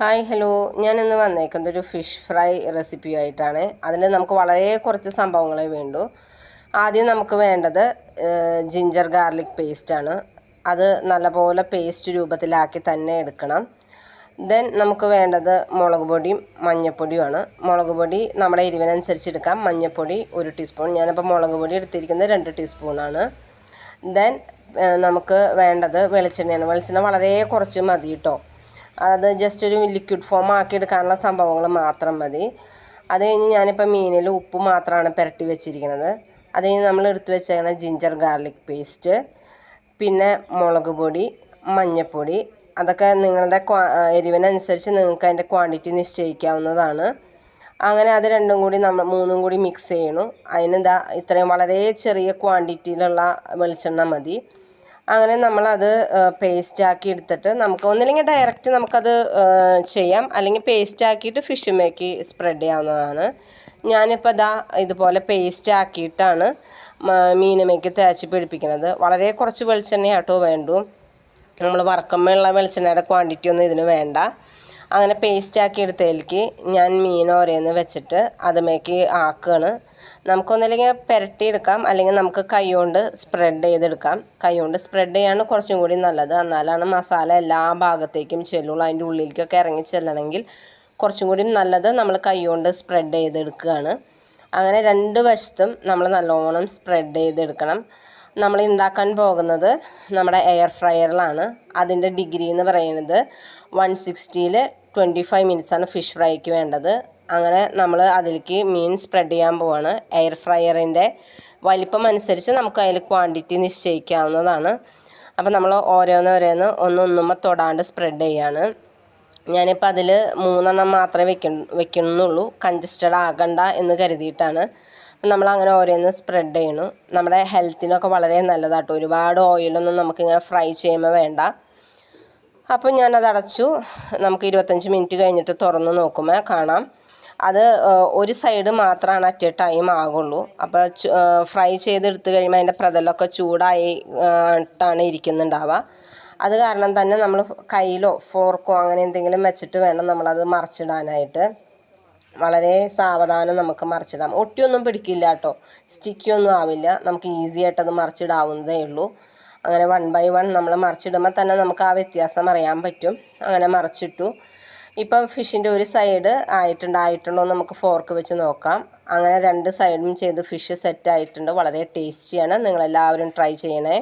Hi hello, ഞാനിന്ന് വന്നേക്കുന്നത് ഒരു ഫിഷ് ഫ്രൈ റെസിപ്പിയായിട്ടാണ്. അതിൽ നമുക്ക് വളരെ കുറച്ച് സംഭവങ്ങളെ വേണ്ടൂ. ആദ്യം നമുക്ക് വേണ്ടത് ജിഞ്ചർ ഗാർലിക് പേസ്റ്റാണ്. അത് നല്ലപോലെ പേസ്റ്റ് രൂപത്തിലാക്കി തന്നെ എടുക്കണം. ദെൻ നമുക്ക് വേണ്ടത് മുളക് പൊടിയും മഞ്ഞൾപ്പൊടിയുമാണ്. മുളക് പൊടി നമ്മുടെ എരിവിനനുസരിച്ച് എടുക്കാം. മഞ്ഞൾപ്പൊടി 1 ടീസ്പൂൺ. ഞാനിപ്പോൾ മുളക് പൊടി എടുത്തിരിക്കുന്നത് 2 ടീസ്പൂണാണ്. ദെൻ നമുക്ക് വേണ്ടത് വെളിച്ചെണ്ണയാണ്. വെളിച്ചെണ്ണ വളരെ കുറച്ച് മതി കേട്ടോ. അത് ജസ്റ്റ് ഒരു ലിക്വിഡ് ഫോം ആക്കി എടുക്കാനുള്ള സംഭവങ്ങൾ മാത്രം മതി. അത് കഴിഞ്ഞ് ഞാനിപ്പോൾ മീനിൽ ഉപ്പ് മാത്രമാണ് പുരട്ടി വെച്ചിരിക്കുന്നത്. അത് കഴിഞ്ഞ് നമ്മൾ എടുത്ത് വെച്ചേക്കുന്ന ജിഞ്ചർ ഗാർലിക് പേസ്റ്റ്, പിന്നെ മുളക് പൊടി, മഞ്ഞൾപ്പൊടി, അതൊക്കെ നിങ്ങളുടെ എരിവിനനുസരിച്ച് നിങ്ങൾക്ക് അതിൻ്റെ ക്വാണ്ടിറ്റി നിശ്ചയിക്കാവുന്നതാണ്. അങ്ങനെ അത് മൂന്നും കൂടി മിക്സ് ചെയ്യണം. അതിന് ഇത്രയും വളരെ ചെറിയ ക്വാണ്ടിറ്റിയിലുള്ള വെളിച്ചെണ്ണ മതി. അങ്ങനെ നമ്മളത് പേസ്റ്റാക്കി എടുത്തിട്ട് നമുക്ക് ഒന്നില്ലെങ്കിൽ ഡയറക്റ്റ് നമുക്കത് ചെയ്യാം, അല്ലെങ്കിൽ പേസ്റ്റാക്കിയിട്ട് ഫിഷുമേക്ക് സ്പ്രെഡ് ചെയ്യാവുന്നതാണ്. ഞാനിപ്പോൾ ഇതുപോലെ പേസ്റ്റാക്കിയിട്ടാണ് മീനുമേക്ക് തേച്ച് പിടിപ്പിക്കുന്നത്. വളരെ കുറച്ച് വെളിച്ചെണ്ണയാട്ടോ വേണ്ടൂ. നമ്മൾ വറക്കുമ്പോഴുള്ള വെളിച്ചെണ്ണയുടെ ക്വാണ്ടിറ്റി ഒന്നും ഇതിന് വേണ്ട. അങ്ങനെ പേസ്റ്റാക്കി എടുത്തതിലേക്ക് ഞാൻ മീൻ ഓരോന്ന് വെച്ചിട്ട് അതുമേക്ക് ആക്കുകയാണ്. നമുക്കൊന്നല്ലെങ്കിൽ പുരട്ടിയെടുക്കാം, അല്ലെങ്കിൽ നമുക്ക് കൈകൊണ്ട് സ്പ്രെഡ് ചെയ്തെടുക്കാം. കൈകൊണ്ട് സ്പ്രെഡ് ചെയ്യാണ് കുറച്ചും കൂടി നല്ലത്. എന്നാലാണ് മസാല എല്ലാ ഭാഗത്തേക്കും ചെല്ലുള്ളൂ. അതിൻ്റെ ഉള്ളിലേക്കൊക്കെ ഇറങ്ങി ചെല്ലണമെങ്കിൽ കുറച്ചും കൂടി നല്ലത് നമ്മൾ കൈകൊണ്ട് സ്പ്രെഡ് ചെയ്തെടുക്കുകയാണ്. അങ്ങനെ 2 വശത്തും നമ്മൾ നല്ലോണം സ്പ്രെഡ് ചെയ്തെടുക്കണം. നമ്മൾ ഉണ്ടാക്കാൻ പോകുന്നത് നമ്മുടെ എയർ ഫ്രയറിലാണ്. അതിൻ്റെ ഡിഗ്രി എന്ന് പറയുന്നത് 160-ൽ 25 മിനിറ്റ്സാണ് ഫിഷ് ഫ്രൈക്ക് വേണ്ടത്. അങ്ങനെ നമ്മൾ അതിലേക്ക് മീൻ സ്പ്രെഡ് ചെയ്യാൻ പോവാണ്. എയർ ഫ്രയറിൻ്റെ വലിപ്പം അനുസരിച്ച് നമുക്ക് അതിൽ ക്വാണ്ടിറ്റി നിശ്ചയിക്കാവുന്നതാണ്. അപ്പോൾ നമ്മൾ ഓരോന്ന് ഒന്നൊന്നുമ്പോൾ തൊടാണ്ട് സ്പ്രെഡ് ചെയ്യാണ്. ഞാനിപ്പോൾ അതിൽ 3 മാത്രമേ വെക്കുന്നുള്ളൂ, കൺജസ്റ്റഡ് ആകണ്ട എന്ന് കരുതിയിട്ടാണ്. നമ്മൾ അങ്ങനെ ഓരോന്ന് സ്പ്രെഡ് ചെയ്യണം. നമ്മുടെ ഹെൽത്തിനൊക്കെ വളരെ നല്ലതാട്ടോ. ഒരുപാട് ഓയിലൊന്നും നമുക്കിങ്ങനെ ഫ്രൈ ചെയ്യുമ്പോൾ വേണ്ട. അപ്പോൾ ഞാനത് അടച്ചു. നമുക്ക് 25 മിനിറ്റ് കഴിഞ്ഞിട്ട് തുറന്ന് നോക്കുമ്പോൾ കാണാം അത് ഒരു സൈഡ് മാത്രമാണ് അറ്റ് എ ടൈം ആകുള്ളൂ. അപ്പോൾ ഫ്രൈ ചെയ്തെടുത്ത് കഴിയുമ്പോൾ അതിൻ്റെ പ്രതലമൊക്കെ ചൂടായിട്ടാണ് ഇരിക്കുന്നുണ്ടാവുക. അത് കാരണം തന്നെ നമ്മൾ കയ്യിലോ ഫോർക്കോ അങ്ങനെ എന്തെങ്കിലും വെച്ചിട്ട് വേണം നമ്മളത് മറിച്ചിടാനായിട്ട്. വളരെ സാവധാനം നമുക്ക് മറിച്ചിടാം. ഒട്ടിയൊന്നും പിടിക്കില്ല കേട്ടോ, സ്റ്റിക്കൊന്നും ആവില്ല. നമുക്ക് ഈസി ആയിട്ടത് മറിച്ചിടാവുന്നതേ ഉള്ളൂ. അങ്ങനെ 1 ബൈ 1 നമ്മൾ മറിച്ചിടുമ്പോൾ തന്നെ നമുക്ക് ആ വ്യത്യാസം അറിയാൻ പറ്റും. അങ്ങനെ മറിച്ചിട്ടു. ഇപ്പം ഫിഷിൻ്റെ ഒരു സൈഡ് ആയിട്ടുണ്ടോ നമുക്ക് ഫോർക്ക് വെച്ച് നോക്കാം. അങ്ങനെ 2 സൈഡും ചെയ്ത് ഫിഷ് സെറ്റ് ആയിട്ടുണ്ട്. വളരെ ടേസ്റ്റിയാണ്. നിങ്ങളെല്ലാവരും ട്രൈ ചെയ്യണേ.